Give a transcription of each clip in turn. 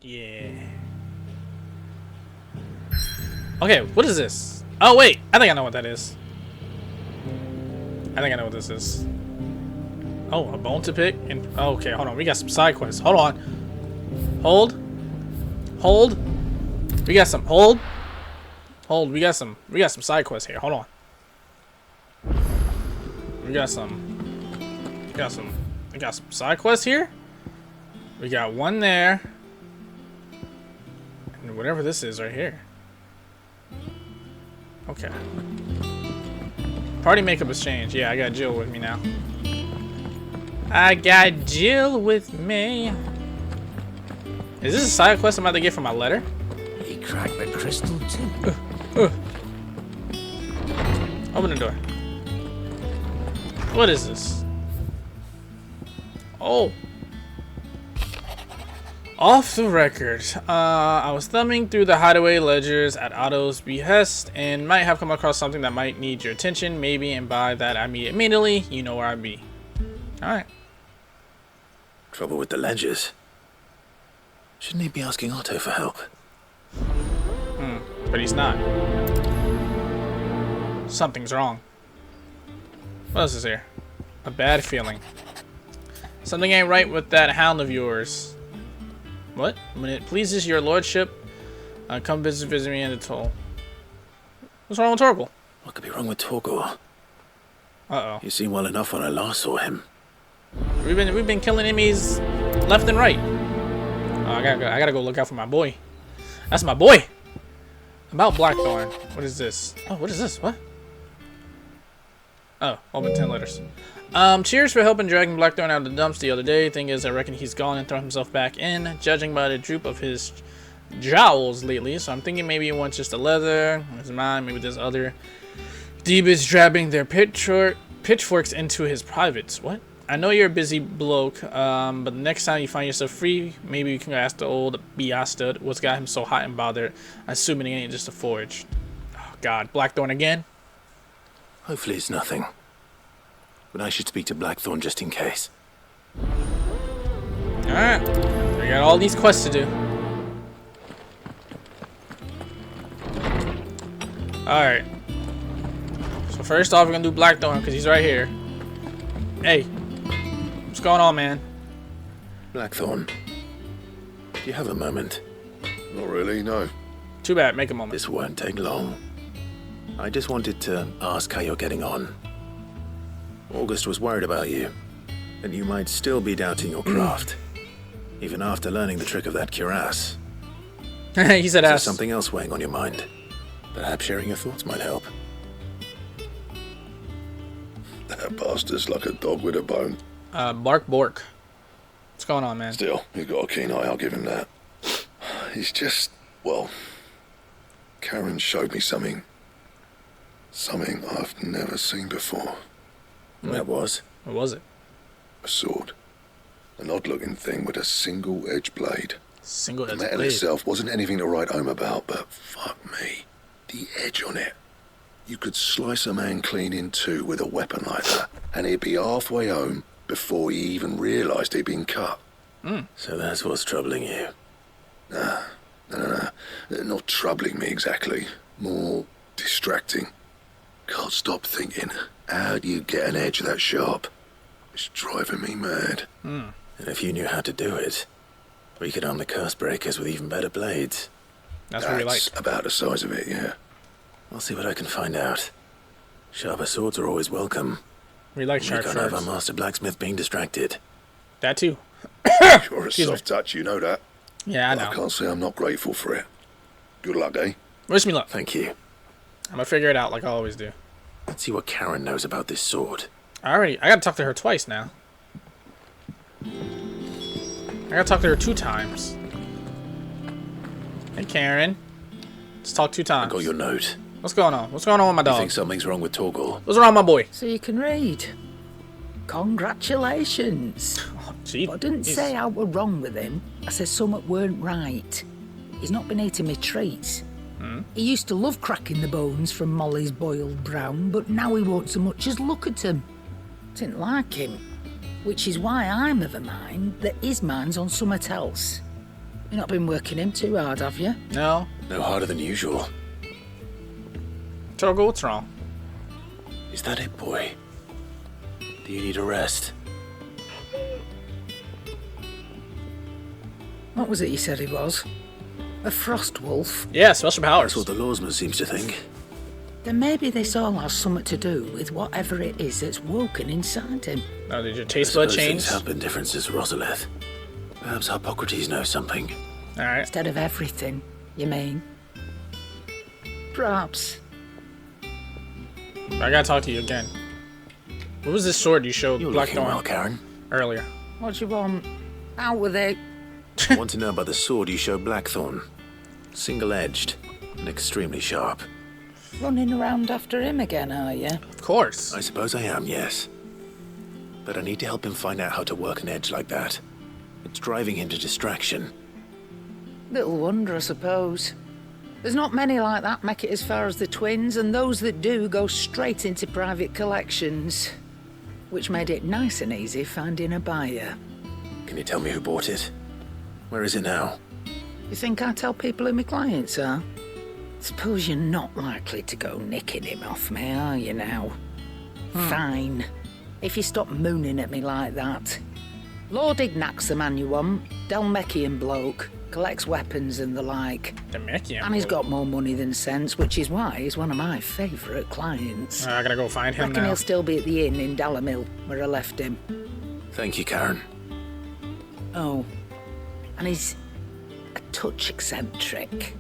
Yeah. Okay, what is this? Oh wait, I think I know what that is. I think I know what this is. Oh, a bone to pick? And oh, okay, hold on. We got some side quests. Hold on. Hold. Hold. We got some. Hold. Hold. We got some side quests here. Hold on. We got some side quests here. We got one there. And whatever this is right here. Okay. Party makeup exchange. Yeah, I got Jill with me now. I got Jill with me. Is this a side quest I'm about to get from my letter? He cracked the crystal too. Open the door. What is this? Oh. Off the record. I was thumbing through the hideaway ledgers at Otto's behest and might have come across something that might need your attention, maybe, and by that I mean immediately, you know where I'd be. Alright. Trouble with the ledgers. Shouldn't he be asking Otto for help? But he's not. Something's wrong. What else is here? A bad feeling. Something ain't right with that hound of yours. What? When it pleases your lordship, come visit me in the toll. What's wrong with Torgal? What could be wrong with Torgal? Uh-oh. You seemed well enough when I last saw him. We've been killing enemies left and right. Oh, I gotta go look out for my boy. That's my boy. About Blackthorn. What is this? Oh, what is this? What? Oh, open 10 letters. Cheers for helping dragging Blackthorn out of the dumps the other day. Thing is, I reckon he's gone and thrown himself back in, judging by the droop of his jowls lately. So I'm thinking maybe he wants just a leather. His mind, maybe there's other demons drabbing their pitchforks into his privates. What? I know you're a busy bloke, but the next time you find yourself free, maybe you can ask the old Biastud what's got him so hot and bothered, assuming it ain't just a forge. Oh god, Blackthorn again? Hopefully it's nothing. But I should speak to Blackthorn just in case. Alright, we got all these quests to do. Alright. So first off, we're gonna do Blackthorn, because he's right here. Hey. What's going on, man? Blackthorn, do you have a moment? Not really, no. Too bad, make a moment. This won't take long. I just wanted to ask how you're getting on. August was worried about you, and you might still be doubting your craft, even after learning the trick of that cuirass. He said Is there ass. something else weighing on your mind? Perhaps sharing your thoughts might help. That bastard's like a dog with a bone. Bark Bork. What's going on, man? Still, he's got a keen eye, I'll give him that. He's just, well, Karen showed me something. Something I've never seen before. What was? What was it? A sword. An odd-looking thing with a single-edged blade. The Single-edged metal blade. itself wasn't anything to write home about, but fuck me. The edge on it. You could slice a man clean in two with a weapon like that, and he'd be halfway home before he even realised he'd been cut. So that's what's troubling you. No. Not troubling me exactly. More distracting. Can't stop thinking, how do you get an edge that sharp? It's driving me mad. And if you knew how to do it, we could arm the curse breakers with even better blades. That's what we like. About the size of it, yeah. I'll see what I can find out. Sharper swords are always welcome. We like We sharp can't have our swords. master blacksmith being distracted. That too. You're a Excuse me. soft touch, you know that. Yeah, I I know. can't say I'm not grateful for it. Good luck, eh? Wish me luck. Thank you. I'm gonna figure it out like I always do. Let's see what Karen knows about this sword. I gotta talk to her twice now. I gotta talk to her 2 times. Hey, Karen. Let's talk 2 I times. got your note. What's going on? What's going on with my I dog? think something's wrong with Torgal. What's wrong with my boy? So you can read. Congratulations. Oh, gee. But I didn't say I were wrong with him. I said something weren't right. He's not been eating me treats. He used to love cracking the bones from Molly's boiled brown, but now he won't so much as look at them. Didn't like him. Which is why I'm of a mind that his mind's on something else. You've not been working him too hard, have you? No. No harder than usual. Togo, what's wrong? Is that it, boy? Do you need a rest? What was it you said he was? A frost wolf? Yeah, special powers. That's what the lawsman seems to think. Then maybe this all has something to do with whatever it is that's woken inside him. Oh, did your taste bud change? Things have been different since Rosalith. Perhaps Hippocrates knows something. Alright. Instead of everything, you mean? Perhaps. I gotta talk to you again. What was this sword you showed You're looking Blackthorn well, Karen. earlier? What do you want? Out with it. I want to know about the sword you showed Blackthorn. Single-edged and extremely sharp. Running around after him again, are you? Of course. I suppose I am, yes. But I need to help him find out how to work an edge like that. It's driving him to distraction. Little wonder, I suppose. There's not many like that make it as far as the twins, and those that do go straight into private collections. Which made it nice and easy finding a buyer. Can you tell me who bought it? Where is it now? You think I tell people who my clients are? Suppose you're not likely to go nicking him off me, are you now? Fine. If you stop mooning at me like that. Lord Ignac's the man you want. Dalmekian bloke. Collects weapons and the like. Demekian. And he's got more money than sense, which is why he's one of my favourite clients. I gotta go find him Reckon now. he'll still be at the inn in Dalamil, where I left him. Thank you, Karen. Oh. And he's a touch eccentric.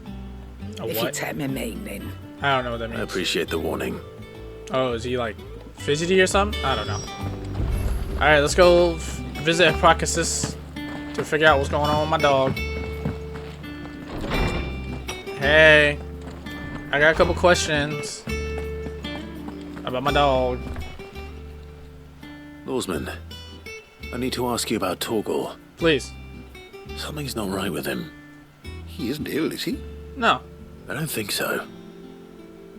A If you what? take my meaning. I don't know what that I means. appreciate the warning. Oh, is he like fidgety or something? I don't know. Alright, let's go visit Hippocrates to figure out what's going on with my dog. Hey, I got a couple questions about my dog. Lawsman, I need to ask you about Torgal. Please. Something's not right with him. He isn't ill, is he? No. I don't think so.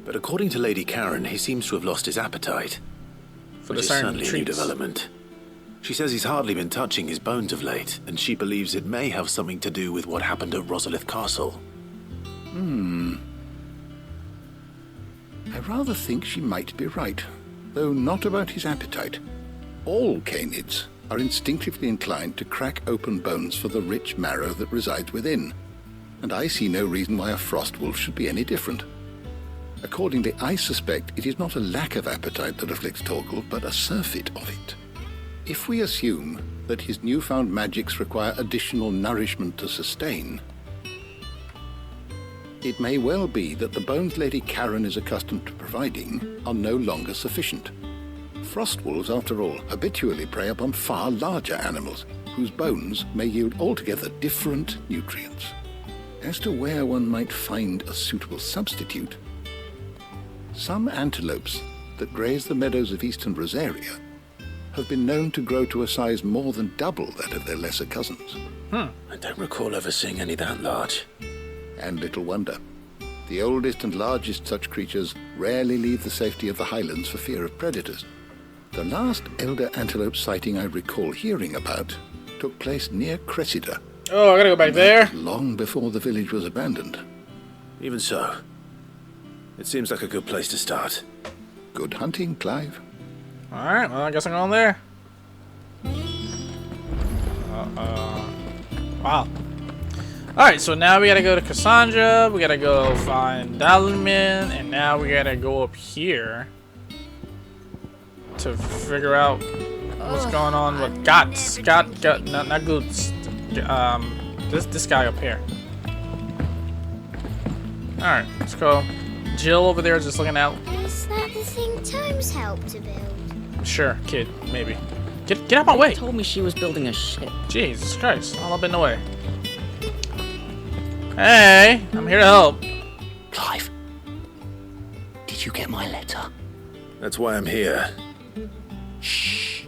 But according to Lady Karen, he seems to have lost his appetite. For Which the is certain certainly a new treats. development. She says he's hardly been touching his bones of late, and she believes it may have something to do with what happened at Rosalith Castle. I rather think she might be right, though not about his appetite. All canids are instinctively inclined to crack open bones for the rich marrow that resides within, and I see no reason why a frost wolf should be any different. Accordingly, I suspect it is not a lack of appetite that afflicts Torgal, but a surfeit of it. If we assume that his newfound magics require additional nourishment to sustain, it may well be that the bones Lady Karen is accustomed to providing are no longer sufficient. Frost wolves, after all, habitually prey upon far larger animals, whose bones may yield altogether different nutrients. As to where one might find a suitable substitute, some antelopes that graze the meadows of eastern Rosaria have been known to grow to a size more than double that of their lesser cousins. I don't recall ever seeing any that large. And little wonder. The oldest and largest such creatures rarely leave the safety of the highlands for fear of predators. The last elder antelope sighting I recall hearing about took place near Cressida, Oh, I gotta go back there. long before the village was abandoned. Even so, it seems like a good place to start. Good hunting, Clive. Alright, well, I guess I'm going there. Wow. Alright, so now we gotta go to Cassandra, we gotta go find Dalamin, and now we gotta go up here to figure out what's going on with Guts. Not Goots. This guy up here. Alright, let's go. Jill over there is just looking out. Is that the thing Tomes helped to build? Sure, kid, maybe. Get out of my way! Told me she was building a ship. Jesus Christ, all up in the way. Hey, I'm here to help. Clive, did you get my letter? That's why I'm here. Shh.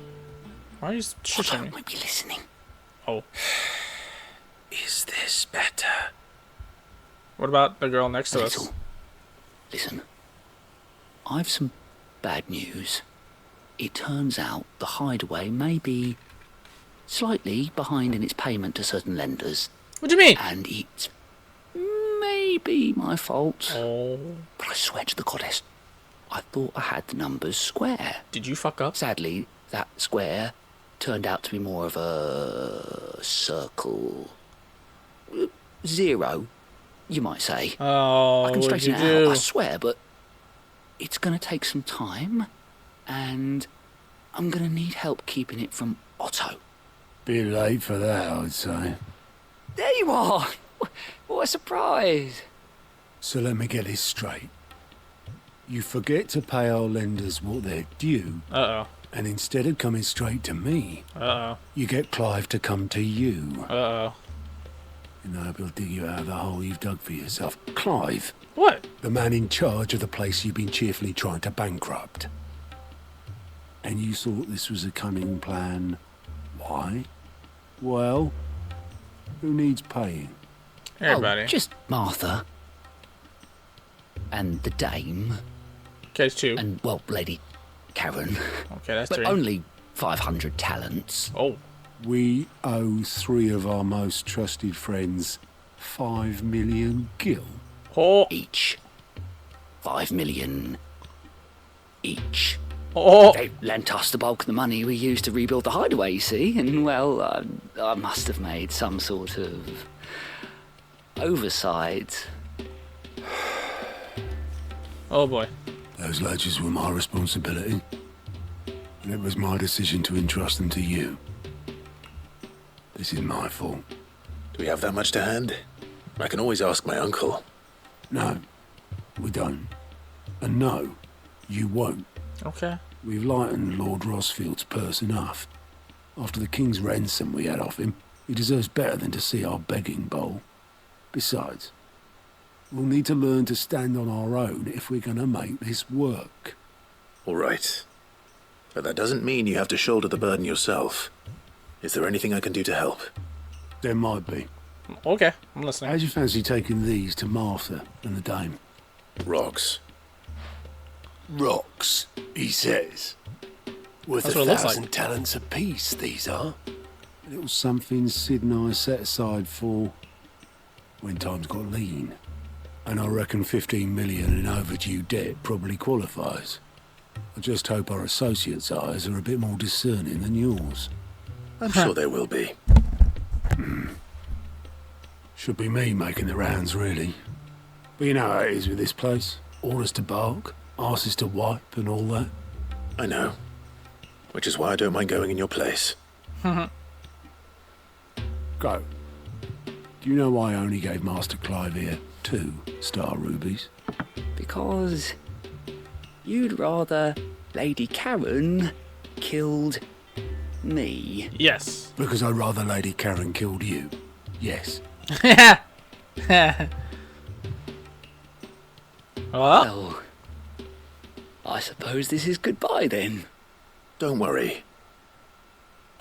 Why are you shushing Otto me? might be listening. Oh, Is this better? what about the girl next to us? Little. Listen. I've some bad news. It turns out the hideaway may be slightly behind in its payment to certain lenders. What do you mean? And it's maybe my fault. Oh. But I swear to the goddess, I thought I had the numbers square. Did you fuck up? Sadly, that square turned out to be more of a circle. 0, you might say. Oh, I can what'd straighten you it do? out, I swear, but it's going to take some time, and I'm going to need help keeping it from Otto. Bit late for that, I'd say. There you are! What a surprise! So let me get this straight. You forget to pay our lenders what they're due, Uh-oh. and instead of coming straight to me, Uh-oh. you get Clive to come to you. Uh-oh. And I hope he'll dig you out of the hole you've dug for yourself. Clive, What? the man in charge of the place you've been cheerfully trying to bankrupt. And you thought this was a cunning plan. Why? Well, who needs paying? Everybody. Oh, just Martha. And the dame. Okay, it's 2. And, well, Lady Karen. Okay, that's But 3. only 500 talents. Oh. We owe 3 of our most trusted friends 5 million gil. Oh. Each. 5 million each. Oh. They lent us the bulk of the money we used to rebuild the hideaway, you see, and, well, I must have made some sort of oversight. Oh, boy. Those ledgers were my responsibility. And it was my decision to entrust them to you. This is my fault. Do we have that much to hand? I can always ask my uncle. No, we don't. And no, you won't. Okay. We've lightened Lord Rosfield's purse enough. After the king's ransom we had off him, he deserves better than to see our begging bowl. Besides, we'll need to learn to stand on our own if we're going to make this work. All right. But that doesn't mean you have to shoulder the burden yourself. Is there anything I can do to help? There might be. Okay, I'm listening. How'd you fancy taking these to Martha and the dame? Rocks. Rocks, he says. Worth That's a what it looks like. 1,000 talents apiece, these are. A little something Cid and I set aside for when times got lean. And I reckon 15 million in overdue debt probably qualifies. I just hope our associates' eyes are a bit more discerning than yours. I'm sure there will be. Should be me making the rounds, really. But you know how it is with this place. Orders to bark, arses to wipe and all that. I know. Which is why I don't mind going in your place. Go. Do you know why I only gave Master Clive here 2 star rubies? Because you'd rather Lady Karen killed me. Yes. Because I'd rather Lady Karen killed you. Yes. Well, Well, I suppose this is goodbye then. Don't worry.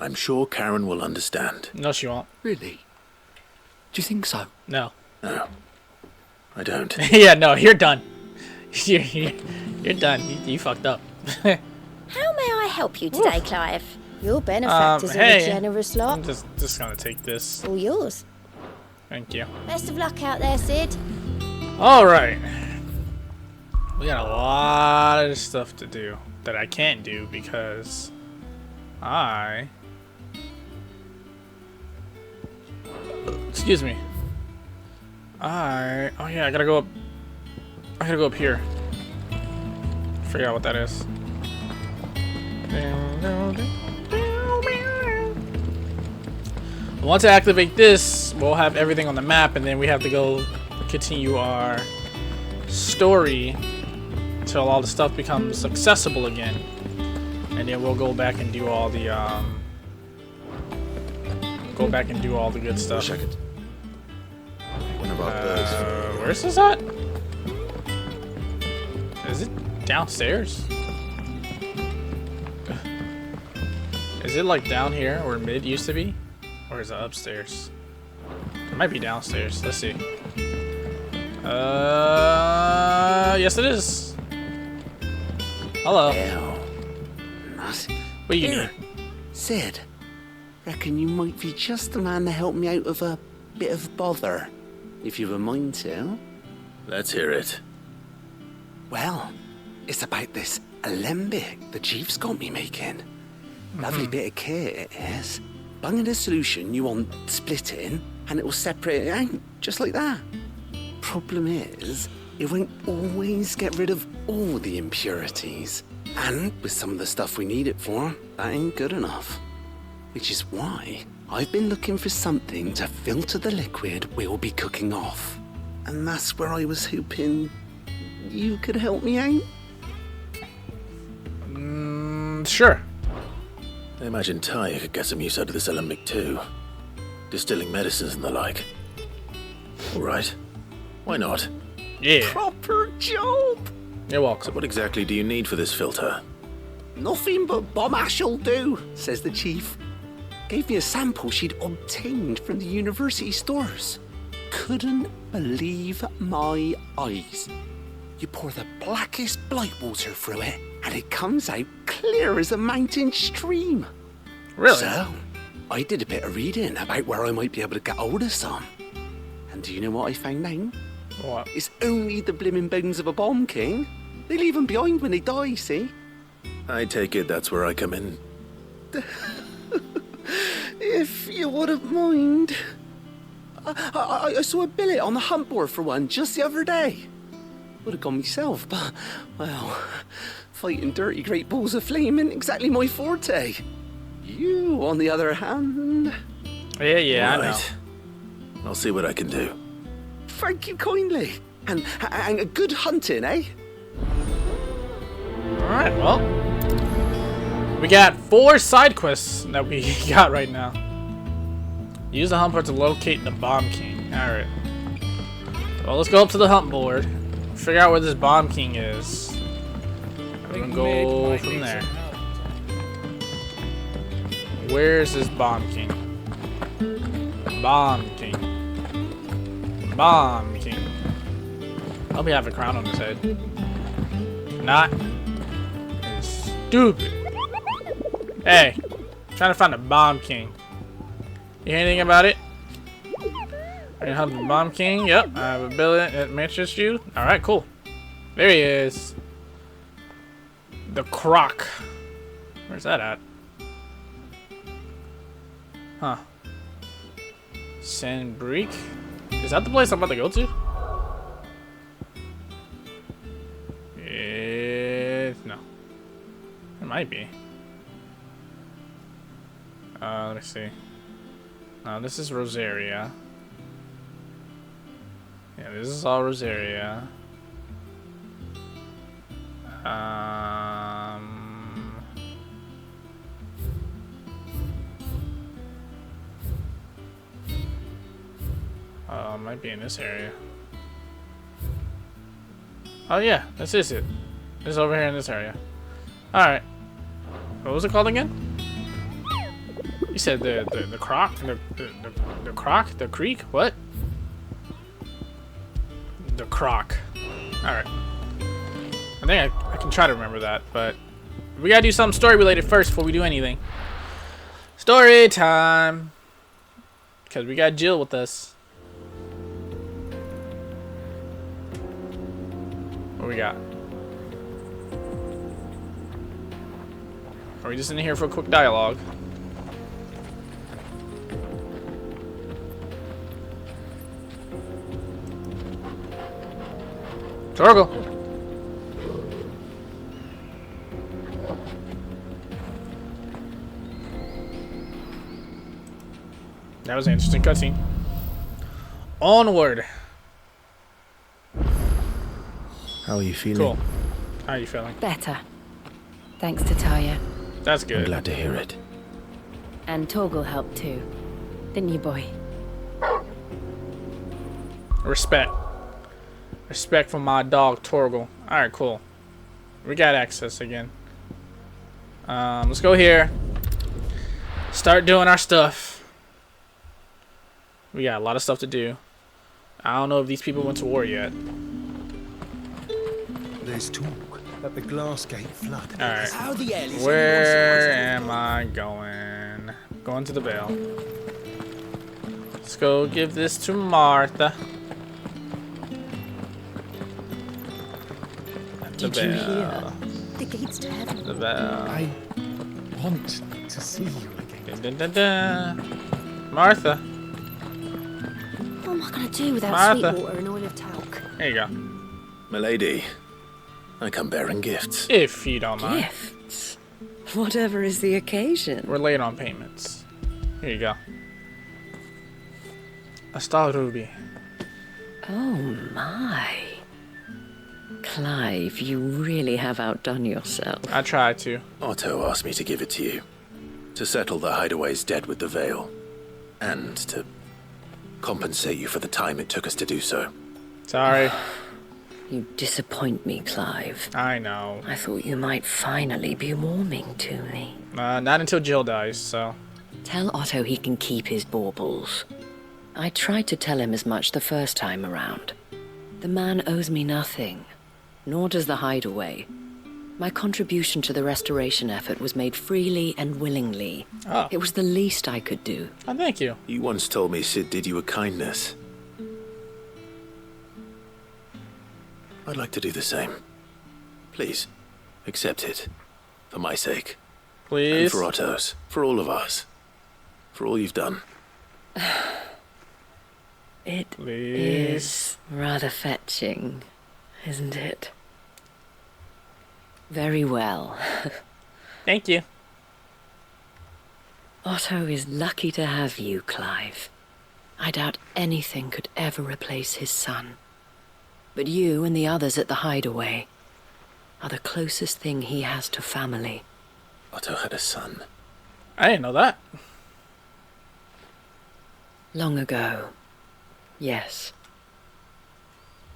I'm sure Karen will understand. no, she won't. Really? Do you think so? No. No, I don't. Yeah, no, you're done. You're done. You fucked up. How may I help you today, Clive? Your benefactors are hey. a generous lot. I'm just gonna take this. All yours. Thank you. Best of luck out there, Cid. All right. We got a lot of stuff to do that I can't do because excuse me. Oh yeah, I gotta go up here. Figure out what that is. Once I activate this, we'll have everything on the map, and then we have to go continue our story until all the stuff becomes accessible again, and then we'll go back and do all the good stuff. Wish I could. One of our birds. Where's this at? Is it downstairs? Is it like down here where mid used to be? Or is it upstairs? It might be downstairs. Let's see. Yes it is. Hello. Hell. What you need? Cid, reckon you might be just the man to help me out of a bit of bother, if you've a mind to. Let's hear it. Well, it's about this alembic the chief's got me making. Lovely bit of kit it is. Bung in a solution you want splitting, and it will separate it out, just like that. Problem is, it won't always get rid of all the impurities. And with some of the stuff we need it for, that ain't good enough. Which is why I've been looking for something to filter the liquid we'll be cooking off. And that's where I was hoping you could help me out. Sure. I imagine Tyre could get some use out of this alembic too. Distilling medicines and the like. Alright. Why not? Yeah. Proper job! You're welcome. So what exactly do you need for this filter? Nothing but bomb ash'll do, says the chief. Gave me a sample she'd obtained from the university stores. Couldn't believe my eyes. You pour the blackest blight water through it, and it comes out clear as a mountain stream. Really? So, I did a bit of reading about where I might be able to get hold of some. And do you know what I found out? What? It's only the blimmin' bones of a bomb king. They leave them behind when they die, see? I take it that's where I come in. If you wouldn't mind. I saw a billet on the hunt board for one just the other day. Would have gone myself, but, well, fighting dirty great balls of flame ain't exactly my forte. You, on the other hand... Yeah, I know. Right. I'll see what I can do. Thank you kindly. And good hunting, eh? Alright, well. We got 4 side quests that we got right now. Use the hunt board to locate the Bomb King. Alright. Well, let's go up to the hunt board. Figure out where this Bomb King is. And go from there. Where's this Bomb King? Bomb King. Bomb King. I hope he have a crown on his head. Not. It's stupid. Hey, I'm trying to find the Bomb King. You hear anything about it? Are you helping the Bomb King? Yep, I have a ability that matches you. Alright, cool. There he is. The Croc. Where's that at? Huh. Sandbreak? Is that the place I'm about to go to? No. It might be. Let me see. No, this is Rosaria. Yeah, this is all Rosaria. Might be in this area. Oh yeah, this is it. It's over here in this area. Alright. What was it called again? You said the croc? The croc? The creek? What? The croc. Alright. I think I can try to remember that, but we gotta do something story related first before we do anything. Story time! Because we got Jill with us. What we got? Are we just in here for a quick dialogue? Torgal. That was an interesting cutscene. Onward. How are you feeling? Cool. How are you feeling? Better. Thanks to Taya. That's I'm good. glad to hear it. And Torgal helped too. Didn't you, boy? Respect. Respect for my dog, Torgal. Alright, cool. We got access again. Let's go here. Start doing our stuff. We got a lot of stuff to do. I don't know if these people went to war yet. There's talk that the glass gate flood. Alright. Where am I going? Going to the Vale. Let's go give this to Martha. Did you hear? The gates to heaven. The bell. I want to see you again. Dun, dun, dun, dun. Martha. What am I going to do without Martha. sweet water and oil of talc? There you go. Milady, I come bearing gifts. If you don't mind. Gifts? Whatever is the occasion. We're late on payments. Here you go. A star ruby. Oh my. Clive, you really have outdone yourself. I tried to. Otto asked me to give it to you. To settle the hideaway's debt with the Veil. And to compensate you for the time it took us to do so. Sorry. You disappoint me, Clive. I know. I thought you might finally be warming to me. Not until Jill dies, so. Tell Otto he can keep his baubles. I tried to tell him as much the first time around. The man owes me nothing, nor does the hideaway. My contribution to the restoration effort was made freely and willingly. Oh. It was the least I could do. Oh, thank you. You once told me Cid did you a kindness. I'd like to do the same. Please, accept it. For my sake. Please. And for Otto's. For all of us. For all you've done. It Please. is rather fetching, isn't it? Very well. Thank you. Otto is lucky to have you, Clive. I doubt anything could ever replace his son. But you and the others at the hideaway are the closest thing he has to family. Otto had a son. I didn't know that. Long ago, yes.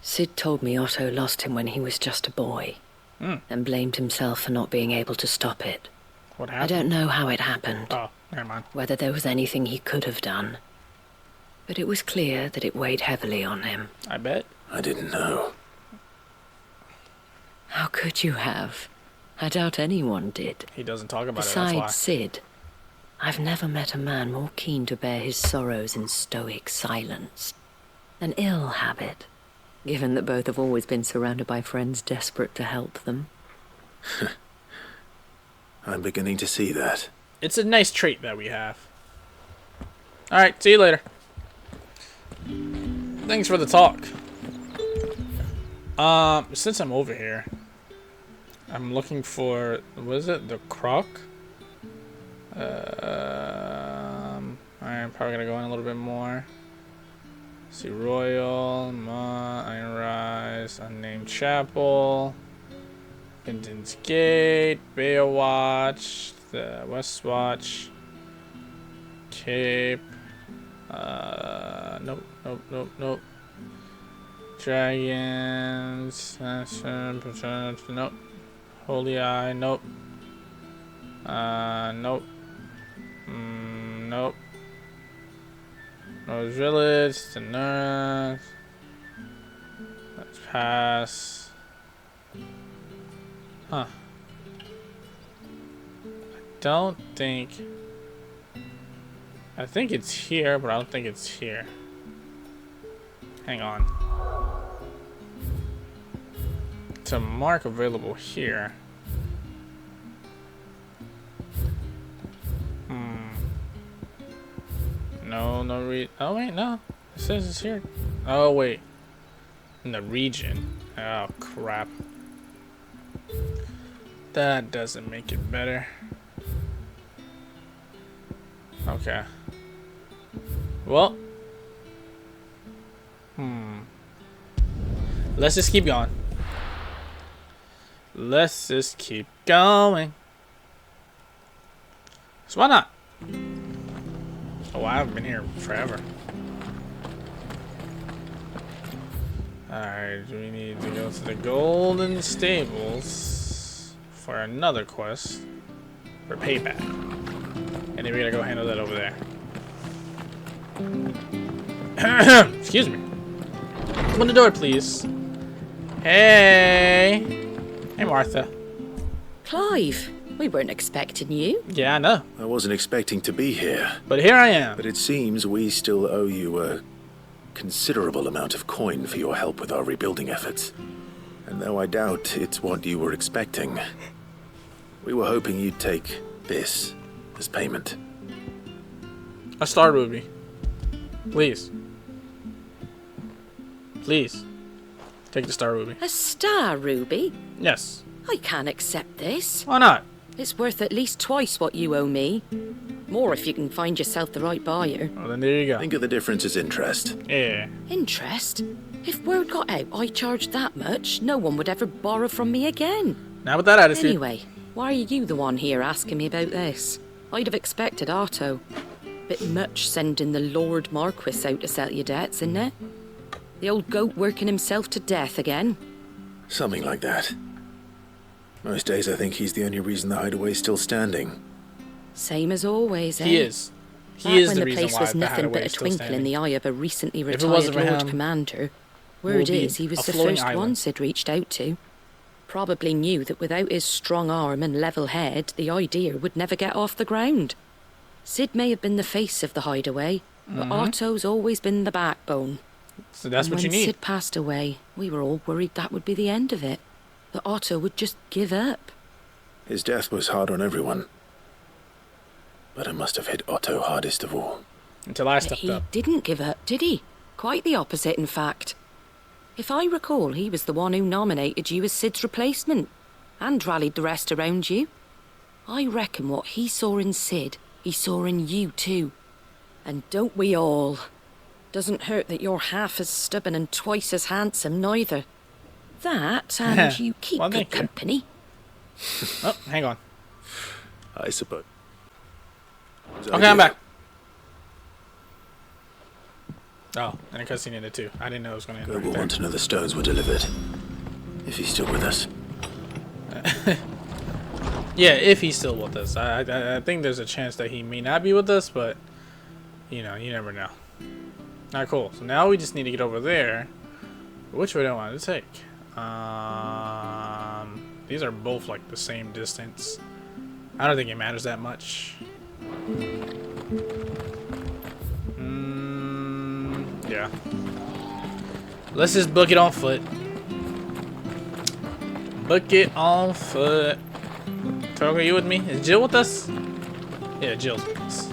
Cid told me Otto lost him when he was just a boy, and blamed himself for not being able to stop it. What happened? I don't know how it happened. Oh, never mind. Whether there was anything he could have done. But it was clear that it weighed heavily on him. I bet. I didn't know. How could you have? I doubt anyone did. He doesn't talk about it, Besides that's why. Cid, I've never met a man more keen to bear his sorrows in stoic silence. An ill habit, given that both have always been surrounded by friends desperate to help them. I'm beginning to see that. It's a nice trait that we have. Alright, see you later. Thanks for the talk. Since I'm over here, I'm looking for, what is it? The croc? I'm probably gonna go in a little bit more. See, Royal, Iron Rise, Unnamed Chapel, Vinton's Gate, Baywatch, the West Watch, Cape, nope. Dragons, nope. Holy Eye, nope. Nope. Nope. Rose Village, the Nurse. Let's pass. Huh. I think it's here, but I don't think it's here. Hang on. It's a mark available here. No oh wait, no. It says it's here. Oh wait. In the region. Oh crap. That doesn't make it better. Okay. Well. Let's just keep going. Let's just keep going. So why not? Oh, I haven't been here forever. Alright, we need to go to the Golden Stables for another quest for payback. And then we gotta go handle that over there. Excuse me. Open the door, please. Hey. Hey, Martha. Clive, We weren't expecting you. Yeah, I know. I wasn't expecting to be here. But here I am. But it seems we still owe you a considerable amount of coin for your help with our rebuilding efforts. And though I doubt it's what you were expecting, we were hoping you'd take this as payment. A star ruby. Please. Please. Take the star ruby. A star ruby? Yes. I can't accept this. Why not? It's worth at least twice what you owe me. More if you can find yourself the right buyer. Well, then there you go. Think of the difference as interest. Yeah. Interest? If word got out I charged that much, no one would ever borrow from me again. Now with that attitude. Anyway, why are you the one here asking me about this? I'd have expected Otto. Bit much sending the Lord Marquis out to settle your debts, isn't it? The old goat working himself to death again? Something like that. Most days I think he's the only reason the hideaway's still standing. Same as always, eh? He is. He Back is when the the reason place why was the nothing hideaway but a is still twinkle in standing. the eye of a recently If it retired wasn't for Lord him, Commander. we'll Word be is he was a the floating first one island. Cid reached out to. Probably knew that without his strong arm and level head, the idea would never get off the ground. Cid may have been the face of the hideaway, but Otto's always been the backbone. So that's And what you when need. Cid passed away, we were all worried that would be the end of it. That Otto would just give up. His death was hard on everyone. But it must have hit Otto hardest of all. Until I But stepped he up. didn't give up, did he? Quite the opposite, in fact. If I recall, he was the one who nominated you as Cid's replacement, and rallied the rest around you. I reckon what he saw in Cid, he saw in you too. And don't we all? Doesn't hurt that you're half as stubborn and twice as handsome, neither. That, and you keep Well, good thank you. company. Oh, hang on. I suppose. Okay, I'm back. Oh, and a cutscene in it too. I didn't know it was going to end Go right will there. want to know the stones were delivered. If he's still with us. Yeah, if he's still with us. I think there's a chance that he may not be with us, but you know, you never know. Alright, cool. So now we just need to get over there. Which way do I want to take? These are both like the same distance. I don't think it matters that much. Yeah. Let's just book it on foot. Book it on foot. Togo, you with me? Is Jill with us? Yeah, Jill's with us.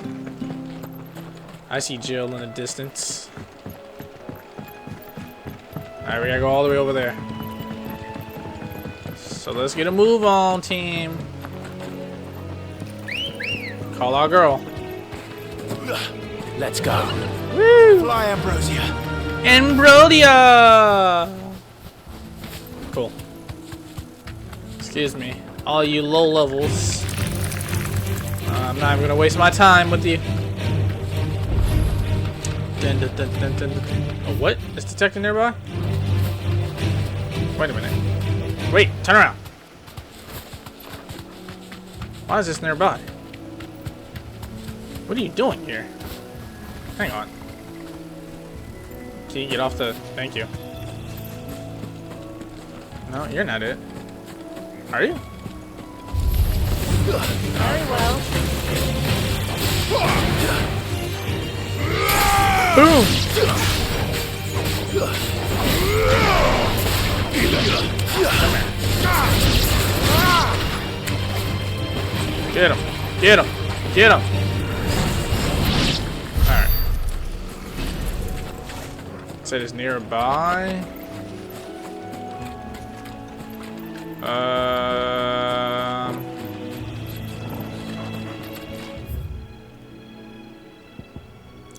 I see Jill in the distance. Alright, we gotta go all the way over there. So let's get a move on, team. Call our girl. Let's go. Woo! Fly, Ambrosia. Ambrosia! Cool. Excuse me. All you low levels. I'm not even gonna waste my time with you. Dun, dun, dun, dun, dun, dun. Oh, what? It's detected nearby? Wait a minute. Wait, turn around. Why is this nearby? What are you doing here? Hang on. Can you get off the... Thank you. No, you're not it. Are you? Very well. Boom! Get him! Get him! Get him! Alright. Said it's nearby.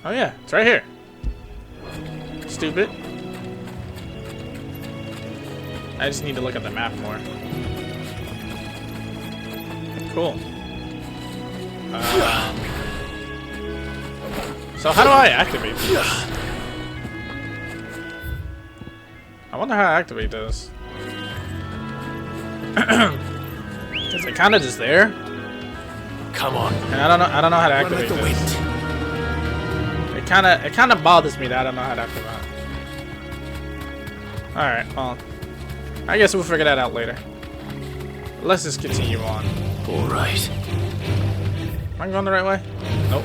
Oh yeah, it's right here. Stupid. I just need to look at the map more. Cool. So how do I activate this? I wonder how I activate this. Is it kind of just there? Come on. And I don't know how to activate Run like the this. wind. It kind of bothers me that I don't know how to activate it. All right, well, I guess we'll figure that out later. Let's just continue on. All right. Am I going the right way? Nope.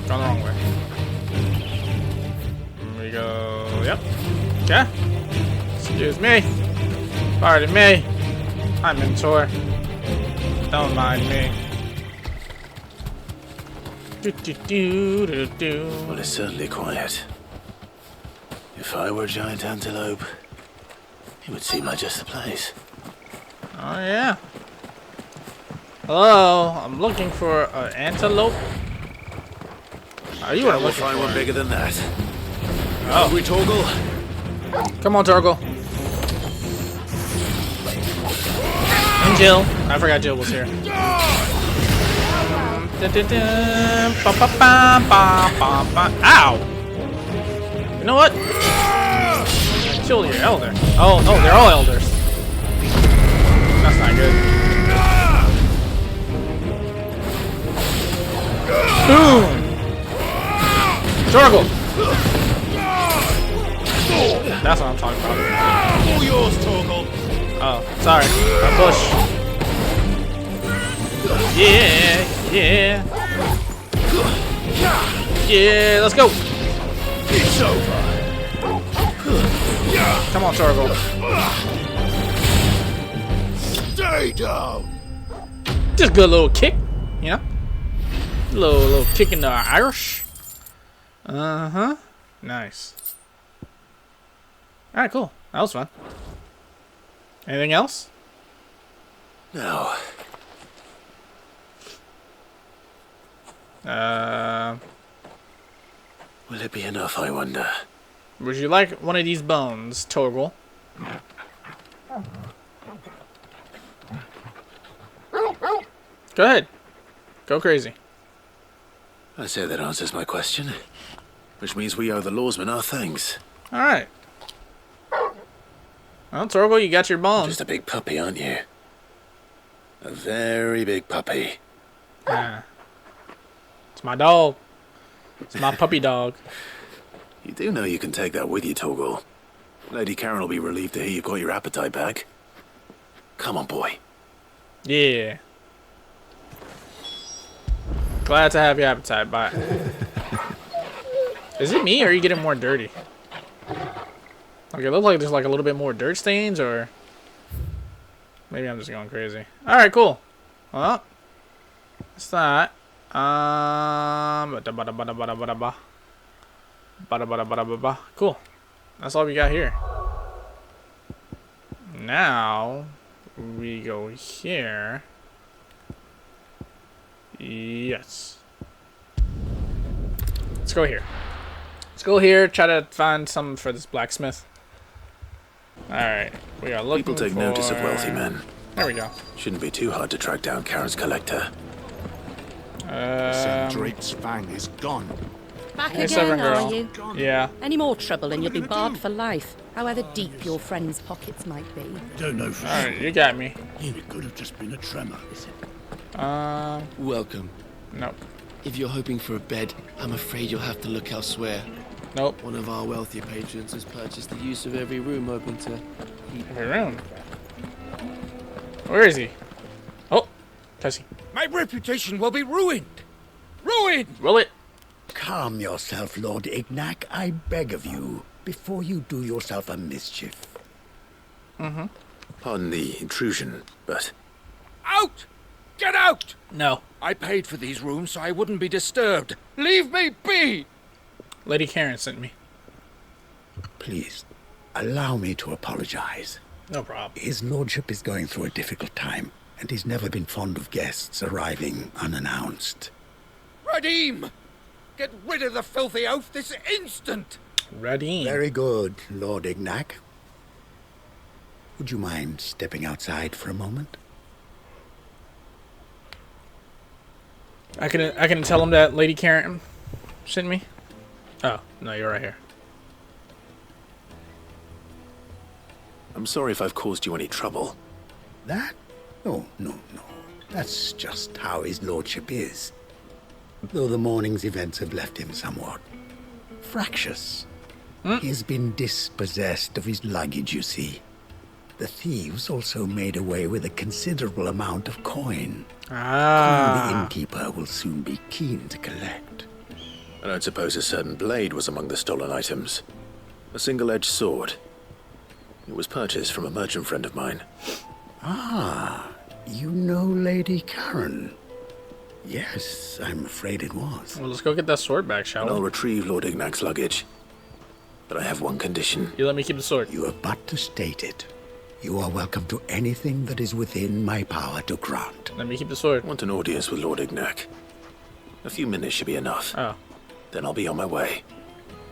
Going the wrong way. Here we go. Yep. Okay. Excuse me. Pardon me. Hi, mentor. Don't mind me. Well, it's certainly quiet. If I were a giant antelope, it would seem like just the place. Oh, yeah. Hello, I'm looking for an antelope. Oh, you want to look for one bigger than that. Oh, we Torgal? Come on, Torgal. And Jill. I forgot Jill was here. Ow! You know what? Kill your elder. Oh, no, they're all elders. That's not good. Boom! Torgal! That's what I'm talking about. All yours, Torgal. Oh, sorry. My bush. Yeah, yeah. Yeah, let's go. It's over. Come on, Torgal. Stay down. Just a good little kick, you know? Little kick in the Irish. Uh-huh. Nice. Alright, cool. That was fun. Anything else? No. Will it be enough, I wonder? Would you like one of these bones, Torgal? Go ahead. Go crazy. I say that answers my question. Which means we owe the lawsmen our thanks. Alright. Well, Torgal, you got your bones. Just a big puppy, aren't you? A very big puppy. It's my dog. It's my puppy dog. You do know you can take that with you, Torgal. Lady Karen will be relieved to hear you've got your appetite back. Come on, boy. Yeah. Glad to have your appetite back. Is it me, or are you getting more dirty? Like, it looks like there's like a little bit more dirt stains, or maybe I'm just going crazy. Alright, cool. Well, that's that. Cool. That's all we got here. Now we go here. Yes. Let's go here. Let's go here. Try to find something for this blacksmith. All right. We are looking. People take notice of wealthy men. There we go. Shouldn't be too hard to track down Karen's collector. Drake's fang is gone. Back Hey, again, Severn girl. are you? Yeah. Any more trouble and you'll be barred for life, however deep your friends' pockets might be. Don't know for All right, you got me. It could have just been a tremor. Welcome. Nope. If you're hoping for a bed, I'm afraid you'll have to look elsewhere. Nope. One of our wealthier patrons has purchased the use of every room open to heat. Every room. Where is he? Oh, Tessie. My reputation will be ruined. Ruined! Will it? Calm yourself, Lord Ignac, I beg of you, before you do yourself a mischief. Pardon the intrusion, but Out! Get out! No. I paid for these rooms so I wouldn't be disturbed. Leave me be! Lady Karen sent me. Please, allow me to apologize. No problem. His lordship is going through a difficult time, and he's never been fond of guests arriving unannounced. Radim! Get rid of the filthy oaf this instant! Radim. Very good, Lord Ignac. Would you mind stepping outside for a moment? I can tell him that Lady Karen sent me. Oh no, you're right here. I'm sorry if I've caused you any trouble. That? Oh, no. That's just how his lordship is. Though the morning's events have left him somewhat fractious. He's been dispossessed of his luggage, you see. The thieves also made away with a considerable amount of coin. Ah. The innkeeper will soon be keen to collect. I don't suppose a certain blade was among the stolen items. A single-edged sword. It was purchased from a merchant friend of mine. Ah, you know Lady Karen. Yes, I'm afraid it was. Well, let's go get that sword back, shall And I'll we? retrieve Lord Ignac's luggage. But I have one condition. You let me keep the sword. You have but to state it. You are welcome to anything that is within my power to grant. Let me keep the sword. I want an audience with Lord Ignac. A few minutes should be enough. Oh. Then I'll be on my way.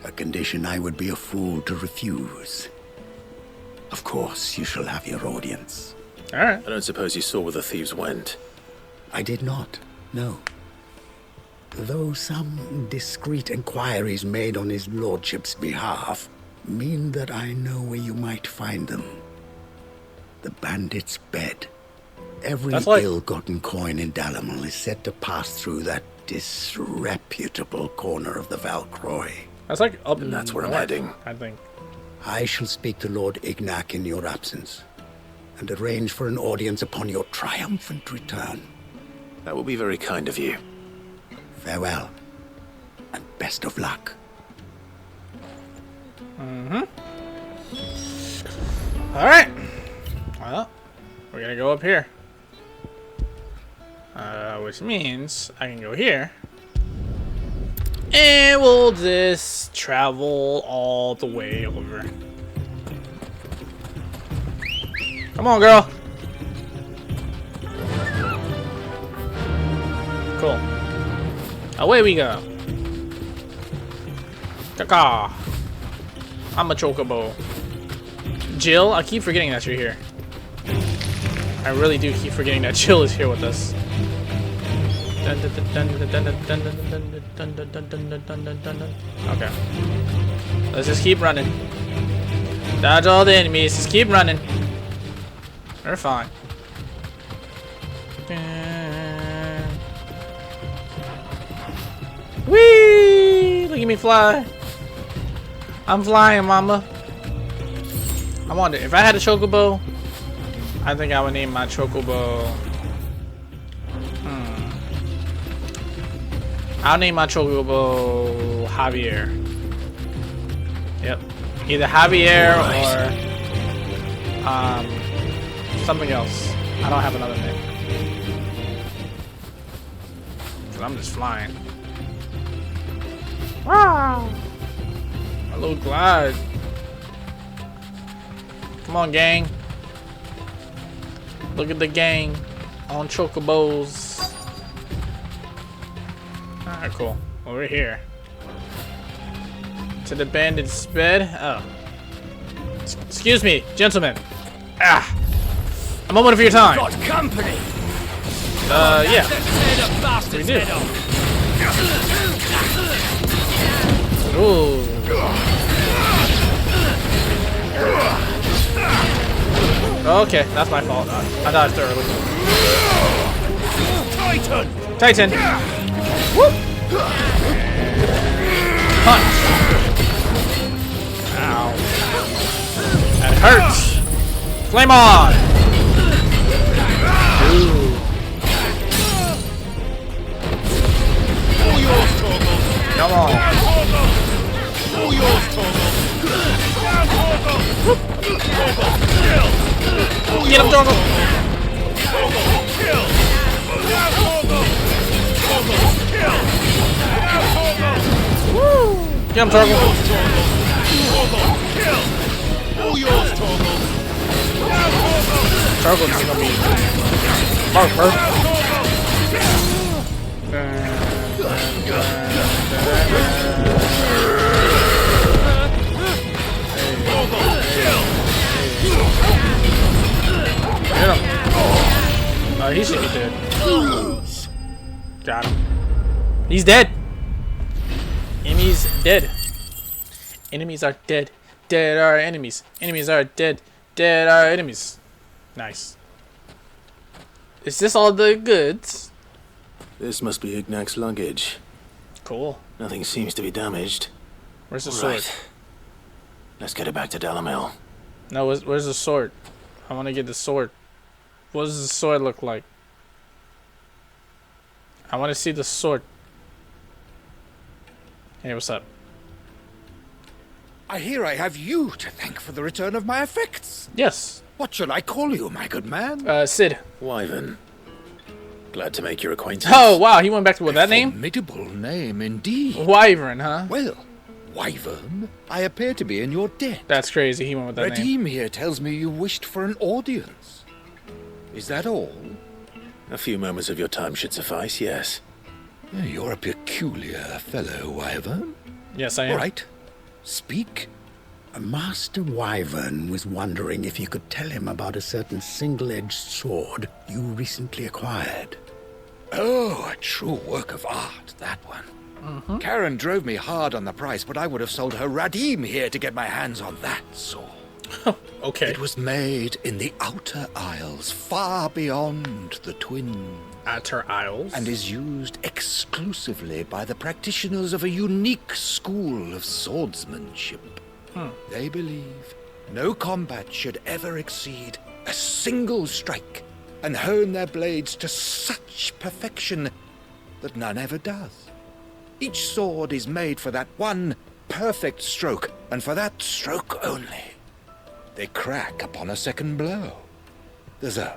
A condition I would be a fool to refuse. Of course, you shall have your audience. Alright. I don't suppose you saw where the thieves went. I did not, no. Though some discreet inquiries made on his lordship's behalf mean that I know where you might find them. The bandit's bed. Every ill-gotten coin in Dalamel is said to pass through that disreputable corner of the Valcroy. That's like up and that's where I'm north, heading. I think. I shall speak to Lord Ignac in your absence and arrange for an audience upon your triumphant return. That will be very kind of you. Farewell, and best of luck. Alright. Well, we're gonna go up here. Which means I can go here. And we'll just travel all the way over. Come on, girl. Cool. Away we go. Caca. I'm a chocobo. Jill, I keep forgetting that you're here. I really do keep forgetting that Jill is here with us. Okay. Let's just keep running. Dodge all the enemies. Just keep running. They're fine. Whee! Look at me fly. I'm flying, mama. I wonder if I had a chocobo, I think I would name my chocobo. I'll name my chocobo Javier. Yep. Either Javier or something else. I don't have another name. Cause I'm just flying. Wow! My little glide. Come on, gang. Look at the gang on chocobos. Alright, cool. Well, we're here. To the bandit's bed. Oh. Excuse me, gentlemen. Ah. A moment of your time. Got company. Yeah. We do. Ooh. Okay, that's my fault. I dodged early. Titan. Titan. Whoop. Punch. Ow. That hurts. Flame on. Ooh. All yours, Torgal. Come on. All yours, Torgal. Kill. Get him, Torgal. Kill. Woo. Get him, Torgal. All yours, Torgal. Torgal's gonna be perfect. Get him. Oh, he should be dead. Got him. He's dead. Enemies dead. Enemies are dead. Dead are enemies. Enemies are dead. Dead are enemies. Nice. Is this all the goods? This must be Ignac's luggage. Cool. Nothing seems to be damaged. Where's the sword? Right. Let's get it back to Dalamel. No, where's the sword? I want to get the sword. What does the sword look like? I want to see the sword. Hey, what's up? I hear I have you to thank for the return of my effects. Yes. What shall I call you, my good man? Cid. Wyvern. Glad to make your acquaintance. Oh, wow, he went back to what, that name? Formidable name indeed. Wyvern, huh? Well, Wyvern, I appear to be in your debt. That's crazy, he went with that name. Redeem here tells me you wished for an audience. Is that all? A few moments of your time should suffice, yes. You're a peculiar fellow, Wyvern. Yes, I am. All right. Speak. Master Wyvern was wondering if you could tell him about a certain single-edged sword you recently acquired. Oh, a true work of art, that one. Karen drove me hard on the price, but I would have sold her Radim here to get my hands on that sword. Okay. It was made in the Outer Isles, far beyond the Twin. Outer Isles? And is used exclusively by the practitioners of a unique school of swordsmanship. They believe no combat should ever exceed a single strike, and hone their blades to such perfection that none ever does. Each sword is made for that one perfect stroke, and for that stroke only. They crack upon a second blow. There's a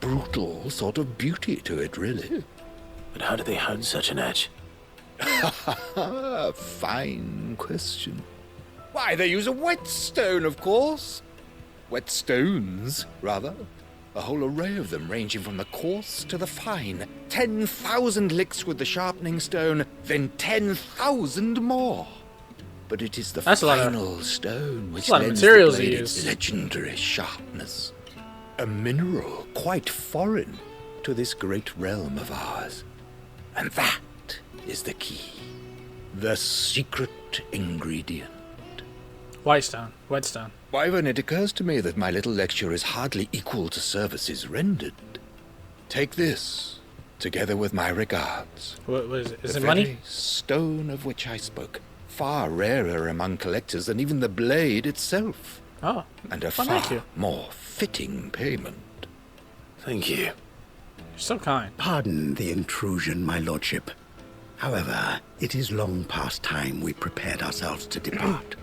brutal sort of beauty to it, really. But how do they hone such an edge? Fine question. Why, they use a whetstone, of course. Whetstones, rather. A whole array of them, ranging from the coarse to the fine. 10,000 licks with the sharpening stone, then 10,000 more. But it is the final stone which lends the blade its legendary sharpness. A mineral quite foreign to this great realm of ours. And that is the key. The secret ingredient. Whetstone. Wyvern, it occurs to me that my little lecture is hardly equal to services rendered. Take this, together with my regards. What is it? Is the it money? very stone of which I spoke. Far rarer among collectors than even the blade itself. Oh, and a thank far you. more fitting payment. Thank you. You're so kind. Pardon the intrusion, my lordship. However, it is long past time we prepared ourselves to depart.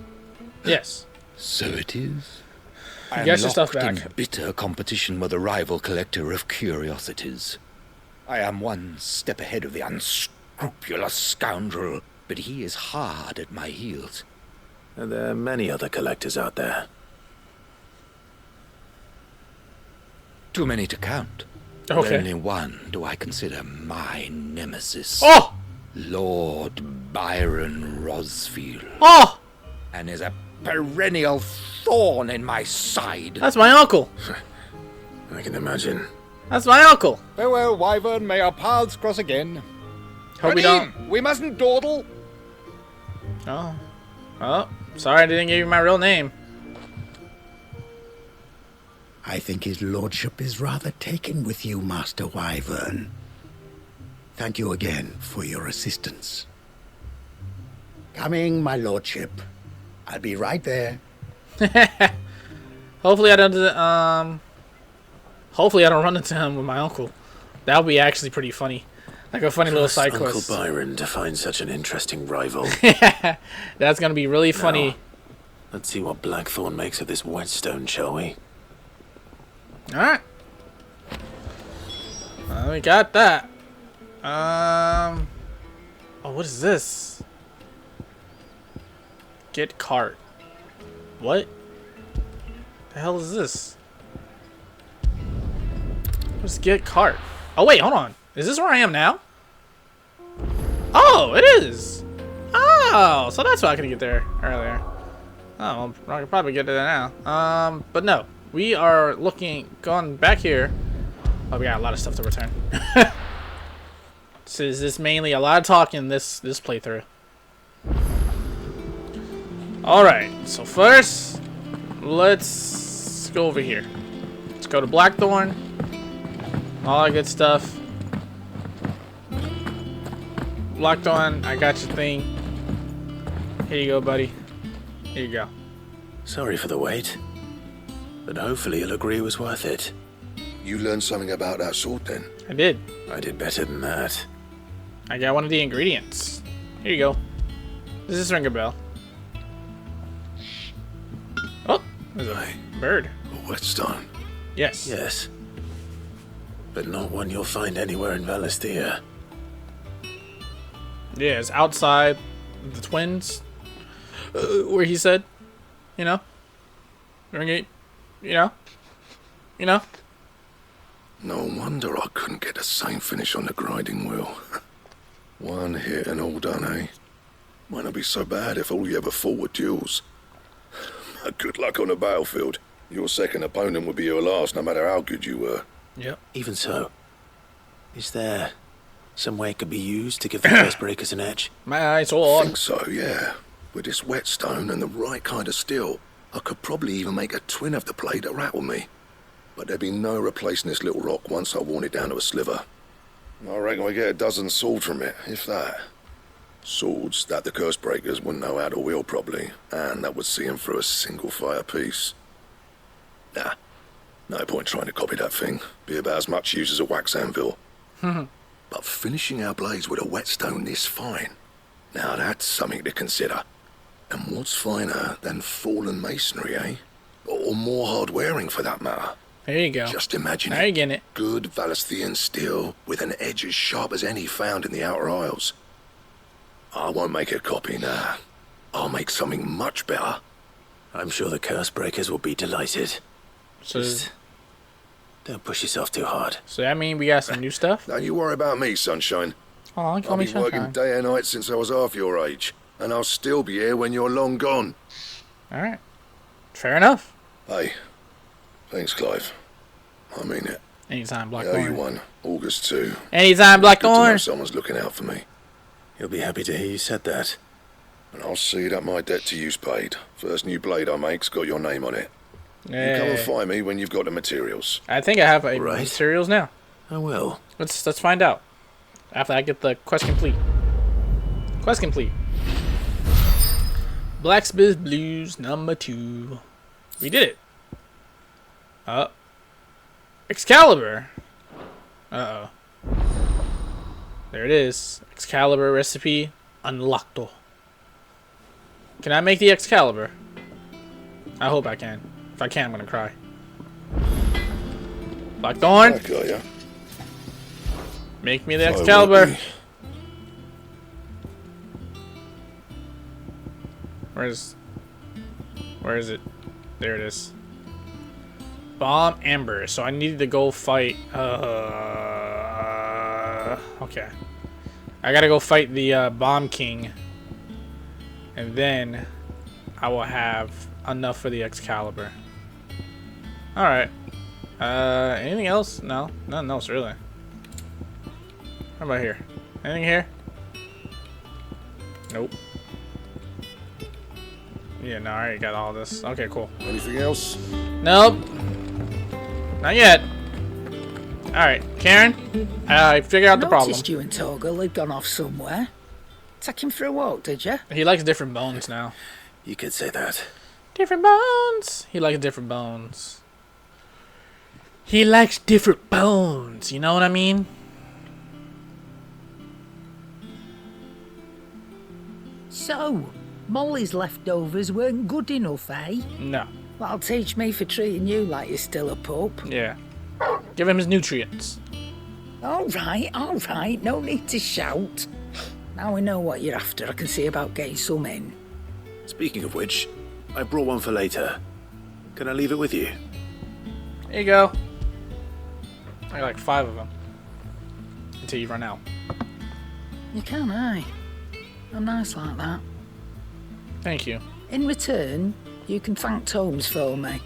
Yes. So it is. I Get am your stuff locked in back. bitter competition with a rival collector of curiosities. I am one step ahead of the unscrupulous scoundrel, but he is hard at my heels. Are there many other collectors out there? Too many to count. Okay. Only one do I consider my nemesis. Oh! Lord Byron Rosfield. Oh! And is a perennial thorn in my side. That's my uncle. I can imagine. That's my uncle. Farewell, Wyvern. May our paths cross again. Hope we don't. We mustn't dawdle. Oh. Oh. Sorry I didn't give you my real name. I think his lordship is rather taken with you, Master Wyvern. Thank you again for your assistance. Coming, my lordship. I'll be right there. Hopefully I don't hopefully I don't run into him with my uncle. That would be actually pretty funny. Like a funny little side Uncle quest. Byron to find such an interesting rival. That's gonna be really funny. Now, let's see what Blackthorn makes of this whetstone, shall we? Alright. We got that. Oh, what is this? Get cart. What? The hell is this? What's get cart? Oh wait, hold on. Is this where I am now? Oh, it is. Oh, so that's why I couldn't get there earlier. Oh, well, I could probably get to that now. But no, we are going back here. Oh, we got a lot of stuff to return. So is this mainly a lot of talking this playthrough? Alright, so first, let's go over here. Let's go to Blackthorn. All that good stuff. Blackthorn, I got your thing. Here you go, buddy. Here you go. Sorry for the wait. But hopefully he'll agree it was worth it. You learned something about that sword then? I did. I did better than that. I got one of the ingredients. Here you go. Does this ring a bell? Oh, there's a bird. A whetstone? Yes. Yes. But not one you'll find anywhere in Valisthea. Yeah, it's outside the twins. Where he said, you know? Ring it, you know? You know? No wonder I couldn't get the same finish on the grinding wheel. One hit and all done, eh? Might not be so bad if all you ever fought were duels. But good luck on the battlefield. Your second opponent would be your last, no matter how good you were. Yep. Even so, is there some way it could be used to give the curse breakers an edge? My eyes all I on. think so, yeah. With this whetstone and the right kind of steel, I could probably even make a twin of the blade that rattled me. But there'd be no replacing this little rock once I worn it down to a sliver. I reckon we get a dozen swords from it, if that. Swords that the curse breakers wouldn't know how to wield properly, and that would see them through a single fire piece. Nah, no point trying to copy that thing. Be about as much use as a wax anvil. But finishing our blades with a whetstone this fine, now that's something to consider. And what's finer than fallen masonry, eh? Or more hard-wearing, for that matter. There you go. Just imagine now it. You're getting it. Good Valisthean steel with an edge as sharp as any found in the Outer Isles. I won't make a copy now. I'll make something much better. I'm sure the curse breakers will be delighted. So, just don't push yourself too hard. So that mean we got some new stuff? Don't you worry about me, Sunshine. Oh, call I've me been working Sunshine. day and night since I was half your age, and I'll still be here when you're long gone. Alright. Fair enough. Hey, thanks, Clive. I mean it. Anytime, Black I owe you Thorn. one. August 2. Anytime, Black Good to know Thorn. someone's looking out for me. You'll be happy to hear you said that. And I'll see that my debt to you's paid. First new blade I make's got your name on it. You come and find me when you've got the materials. I think I have a Right. materials now. I will. Let's find out. After I get the quest complete. Quest complete. Blacksmith Blues #2. We did it. Excalibur. Uh-oh. There it is. Excalibur recipe unlocked. Can I make the Excalibur? I hope I can. If I can't, I'm gonna cry. Blackthorn. I got ya. Make me the I will Excalibur. be. Where is it? There it is. Bomb Amber. So I needed to go fight. Okay. I gotta go fight the Bomb King, and then I will have enough for the Excalibur. All right. Anything else? No, nothing else really. How about here? Anything here? Nope. Yeah, no, I already got all this. Okay, cool. Anything else? Nope. Not yet. Alright, Karen, I figured out the problem. Noticed you and Torgal had gone off somewhere. Take him for a walk, did you? He likes different bones now. You could say that. Different bones. He likes different bones. He likes different bones. You know what I mean? So, Molly's leftovers weren't good enough, eh? No. That'll teach me for treating you like you're still a pup. Yeah. Give him his nutrients. All right, no need to shout. Now we know what you're after, I can see about getting some in. Speaking of which, I brought one for later. Can I leave it with you? There you go. I got like 5 of them. Until you run out. You can, eh? I'm nice like that. Thank you. In return, you can thank Tomes for me.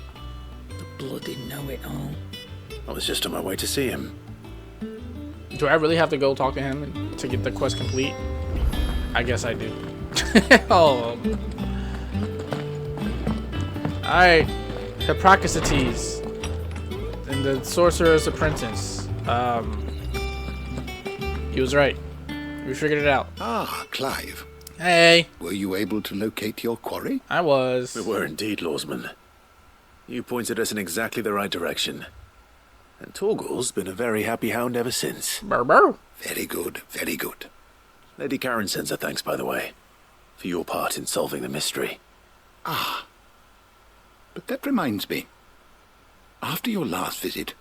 The bloody know-it-all. I was just on my way to see him. Do I really have to go talk to him to get the quest complete? I guess I do. Oh. Alright. Hippocrates. And the Sorcerer's Apprentice. He was right. We figured it out. Ah, Clive. Hey. Were you able to locate your quarry? I was. We were indeed, Lawsman. You pointed us in exactly the right direction. And Torgal's been a very happy hound ever since. Very good, very good. Lady Karen sends her thanks, by the way, for your part in solving the mystery. Ah. But that reminds me. After your last visit,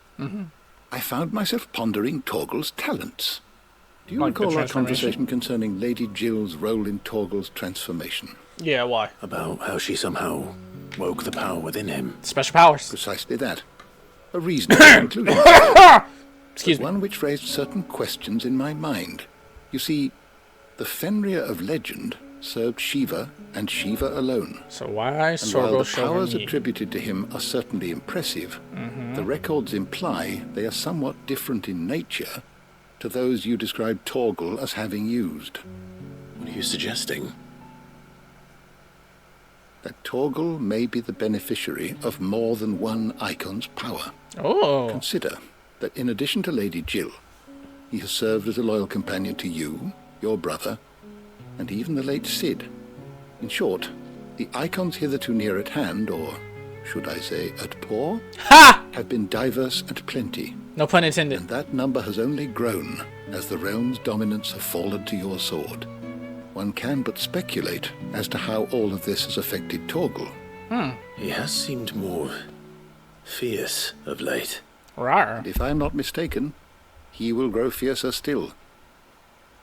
I found myself pondering Torgal's talents. Do you Like the recall our transformation? conversation concerning Lady Jill's role in Torgal's transformation? Yeah, why? About how she somehow woke the power within him. Special powers. Precisely that. A reasonable conclusion. Excuse me. One which raised certain questions in my mind. You see, the Fenrir of legend served Shiva and Shiva alone. So why And while Sorgo the show powers me? attributed to him are certainly impressive, the records imply they are somewhat different in nature to those you described Torgal as having used. What are you suggesting? That Torgal may be the beneficiary of more than one icon's power. Oh. Consider that in addition to Lady Jill, he has served as a loyal companion to you, your brother, and even the late Cid. In short, the icons hitherto near at hand, or should I say at paw, have been diverse and plenty. No pun intended. And that number has only grown as the realm's dominance have fallen to your sword. One can but speculate as to how all of this has affected Torgal. He has seemed more fierce of late. Rawr. And if I am not mistaken, he will grow fiercer still.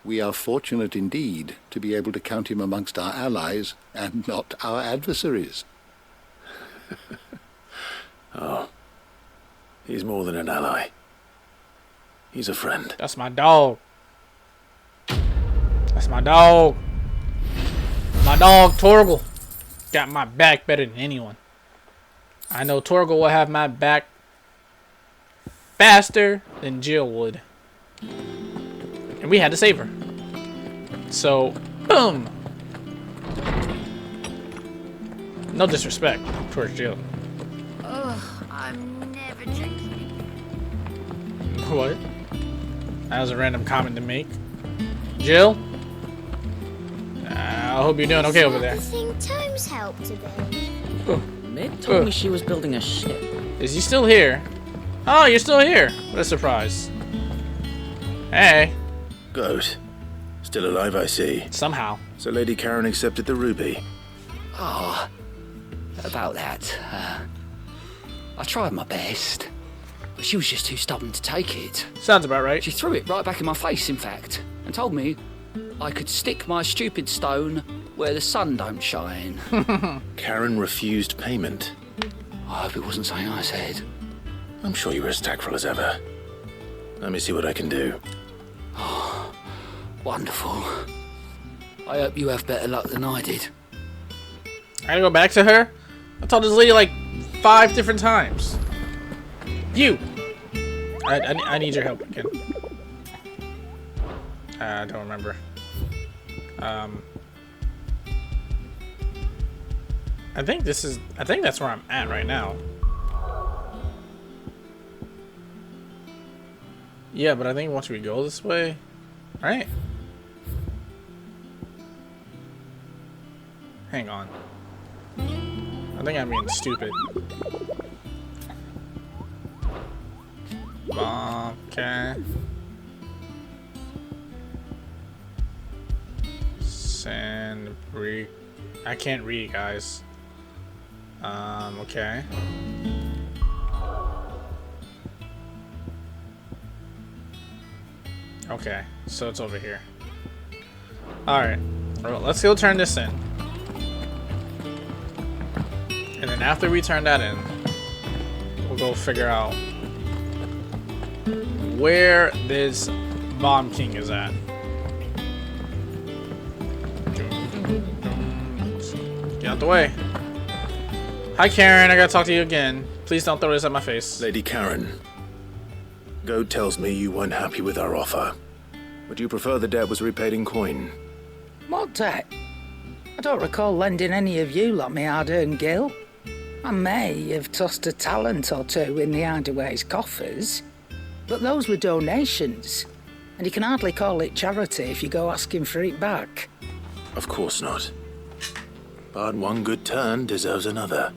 We are fortunate indeed to be able to count him amongst our allies and not our adversaries. Oh, he's more than an ally. He's a friend. That's my dog. That's my dog. My dog, Torgal. Got my back better than anyone. I know Torgal will have my back faster than Jill would. And we had to save her. So, boom. No disrespect towards Jill. Ugh, I'm never drinking. What? That was a random comment to make. Jill? I hope you're doing okay over there. The thing Tomes helped to build. Mid told me she was building a ship. Is he still here? Oh, you're still here. What a surprise. Hey. Goat. Still alive, I see. Somehow. So Lady Karen accepted the ruby. Oh, about that. I tried my best, but she was just too stubborn to take it. Sounds about right. She threw it right back in my face, in fact, and told me I could stick my stupid stone where the sun don't shine. Karen refused payment. I hope it wasn't something I said. I'm sure you were as tactful as ever. Let me see what I can do. Oh, wonderful. I hope you have better luck than I did. I gotta go back to her? I told this lady like 5 different times. You! I need your help again. I don't remember. I think that's where I'm at right now. Yeah, but I think once we go this way, right? Hang on. I think I'm being stupid. Okay. Sand break. I can't read, guys. Okay. Okay, so it's over here. Alright. Well, let's go turn this in. And then after we turn that in, we'll go figure out where this Bomb King is at. Get out the way. Hi, Karen. I gotta talk to you again. Please don't throw this at my face. Lady Karen, Goad tells me you weren't happy with our offer. Would you prefer the debt was repaid in coin? What debt? I don't recall lending any of you lot me hard-earned gil. I may have tossed a talent or two in the Hideaway's coffers, but those were donations, and you can hardly call it charity if you go asking for it back. Of course not. But one good turn deserves another.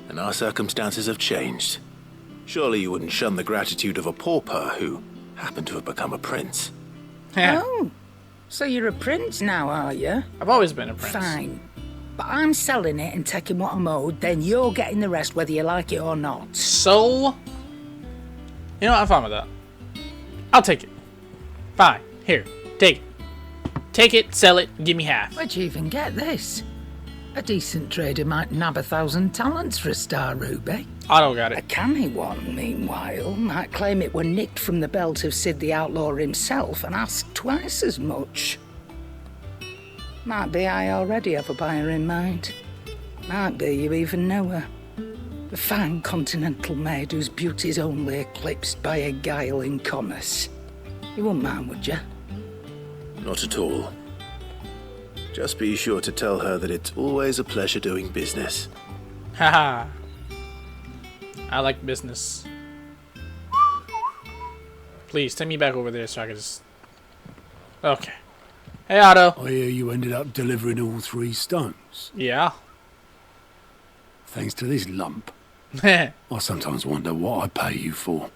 and our circumstances have changed. Surely you wouldn't shun the gratitude of a pauper who happened to have become a prince. Oh, so you're a prince now, are you? I've always been a prince. Fine. But I'm selling it and taking what I'm owed, then you're getting the rest whether you like it or not. So? You know what? I'm fine with that. I'll take it. Fine. Here. Take it. Take it, sell it, give me half. Where'd you even get this? A decent trader might nab 1,000 talents for a star ruby. Otto got it. A canny one, meanwhile, might claim it were nicked from the belt of Cid the Outlaw himself and ask twice as much. Might be I already have a buyer in mind. Might be you even know her. A fine continental maid whose beauty's only eclipsed by a guile in commerce. You wouldn't mind, would you? Not at all. Just be sure to tell her that it's always a pleasure doing business. Haha. I like business. Please, take me back over there so I can just... Okay. Hey, Otto. I hear you ended up delivering all 3 stones. Yeah. Thanks to this lump. I sometimes wonder what I pay you for.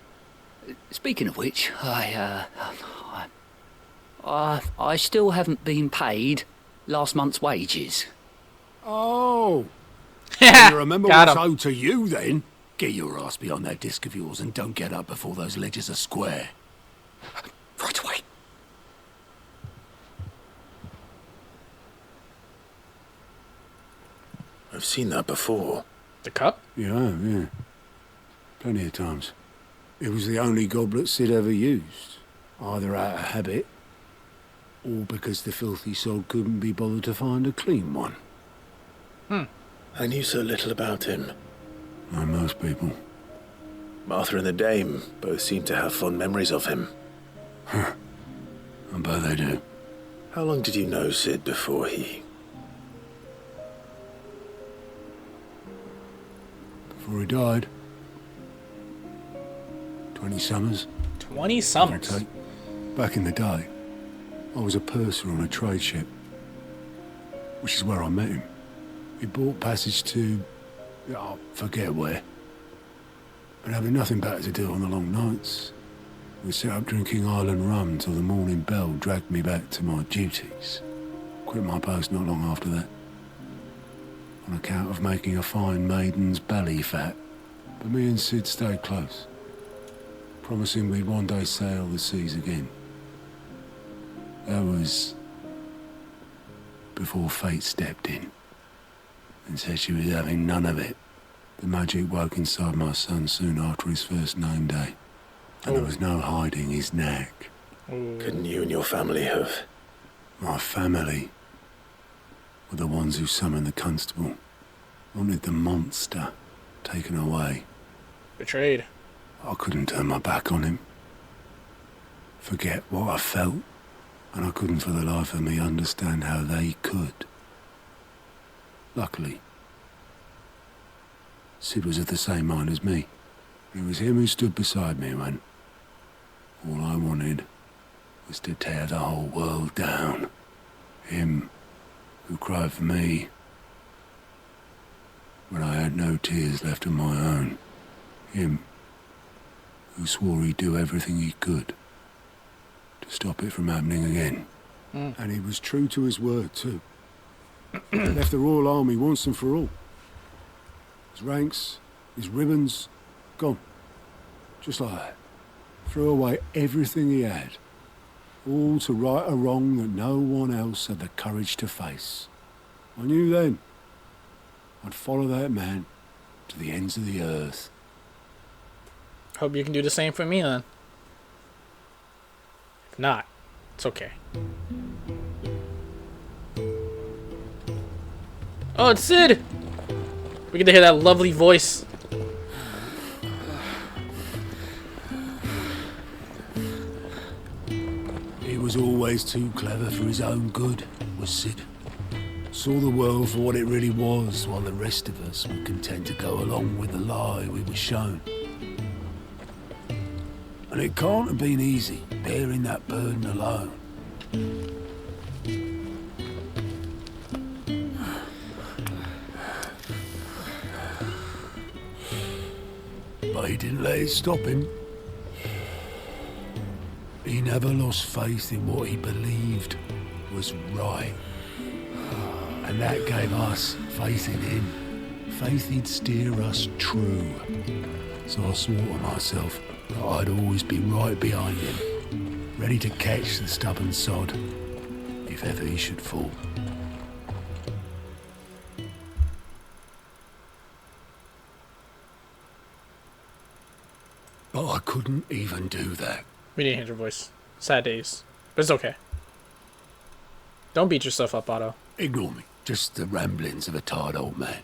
Speaking of which, I still haven't been paid last month's wages. Oh. Well, you remember Got what's him. owed to you, then? Get your ass behind that disc of yours and don't get up before those ledgers are square. Right away. I've seen that before. The cup? Yeah. Plenty of times. It was the only goblet Cid ever used, either out of habit or because the filthy soul couldn't be bothered to find a clean one. I knew so little about him. Like most people. Martha and the Dame both seem to have fond memories of him. I bet they do. How long did you know Cid before he... Before he died. 20 summers. 20 summers? Okay. Back in the day, I was a purser on a trade ship, which is where I met him. He bought passage to... I forget where. But having nothing better to do on the long nights, we set up drinking island rum till the morning bell dragged me back to my duties. Quit my post not long after that, on account of making a fine maiden's belly fat. But me and Cid stayed close, promising we'd one day sail the seas again. That was before fate stepped in and said she was having none of it. The magic woke inside my son soon after his first name day, and there was no hiding his knack. Couldn't you and your family have... My family were the ones who summoned the constable, wanted the monster taken away. Betrayed. I couldn't turn my back on him, forget what I felt, and I couldn't for the life of me understand how they could. Luckily, Cid was of the same mind as me. It was him who stood beside me when all I wanted was to tear the whole world down. Him who cried for me when I had no tears left of my own. Him who swore he'd do everything he could to stop it from happening again. And he was true to his word, too. He left the Royal Army once and for all. His ranks, his ribbons, gone. Just like that. Threw away everything he had. All to right a wrong that no one else had the courage to face. I knew then I'd follow that man to the ends of the earth. Hope you can do the same for me then. If not, it's okay. Oh, it's Cid! We get to hear that lovely voice. He was always too clever for his own good, was Cid. Saw the world for what it really was, while the rest of us were content to go along with the lie we were shown. And it can't have been easy, bearing that burden alone. but he didn't let it stop him. He never lost faith in what he believed was right. And that gave us faith in him. Faith he'd steer us true. So I swore to myself that I'd always be right behind him, ready to catch the stubborn sod, if ever he should fall. But I couldn't even do that. We didn't hear your voice. Sad days. But it's okay. Don't beat yourself up, Otto. Ignore me. Just the ramblings of a tired old man.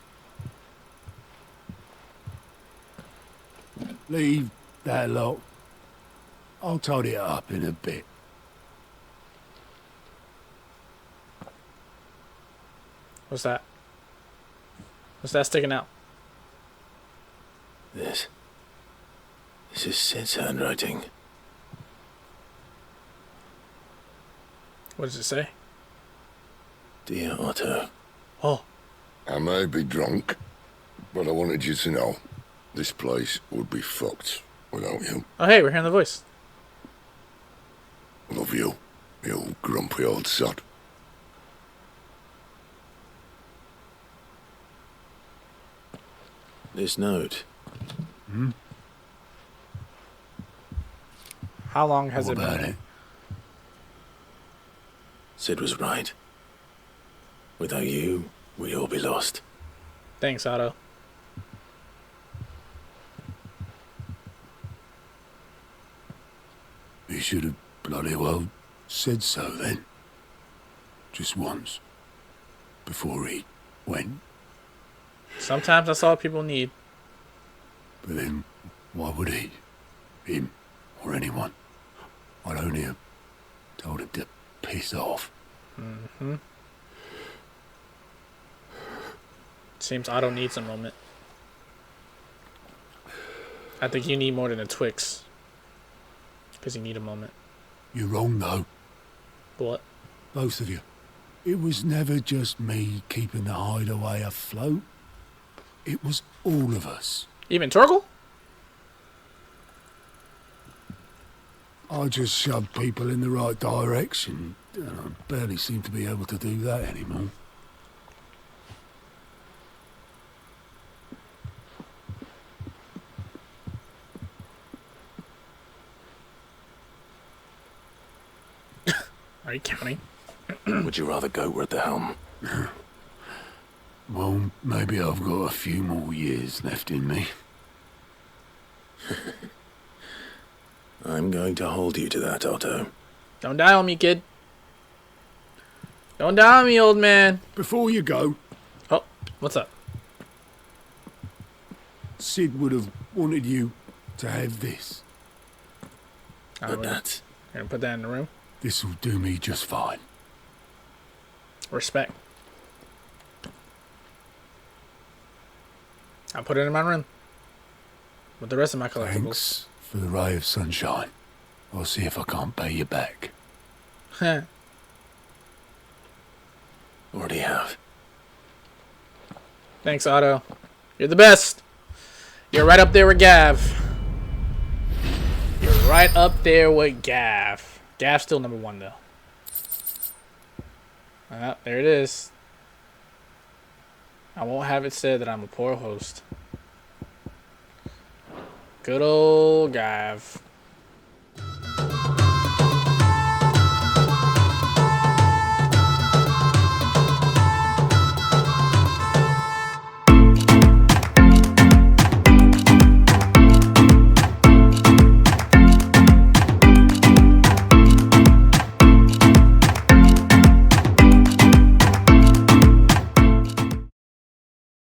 Leave that lot. I'll tidy it up in a bit. What's that? What's that sticking out? This is Sid's handwriting. What does it say? Dear Otto. Oh. I may be drunk, but I wanted you to know this place would be fucked without you. Oh, hey, we're hearing the voice. Love you, you grumpy old sod. This note. How long has What it about been? it? Sid was right. Without you, we'd all be lost. Thanks, Otto. He should have bloody well said so then. Just once. Before he went. Sometimes that's all people need. But then, why would he? Him, or anyone? I'd only have told him to piss off. Mm-hmm. Seems Otto needs a moment. I think you need more than a Twix. Because you need a moment. You're wrong, though. What? Both of you. It was never just me keeping the hideaway afloat. It was all of us. Even Torgal? I just shoved people in the right direction. And I barely seem to be able to do that anymore. Are you counting? Would you rather go at the helm? Well, maybe I've got a few more years left in me. I'm going to hold you to that, Otto. Don't die on me, kid. Don't die on me, old man. Before you go... Oh, what's up? Cid would have wanted you to have this. But that... You're gonna put that in the room? This'll do me just fine. Respect. I'll put it in my room. With the rest of my collectibles. Thanks for the ray of sunshine. I'll see if I can't pay you back. Already have. Thanks, Otto. You're the best. You're right up there with Gav. You're right up there with Gav. Gav's still number 1, though. Ah, there it is. I won't have it said that I'm a poor host. Good old Gav.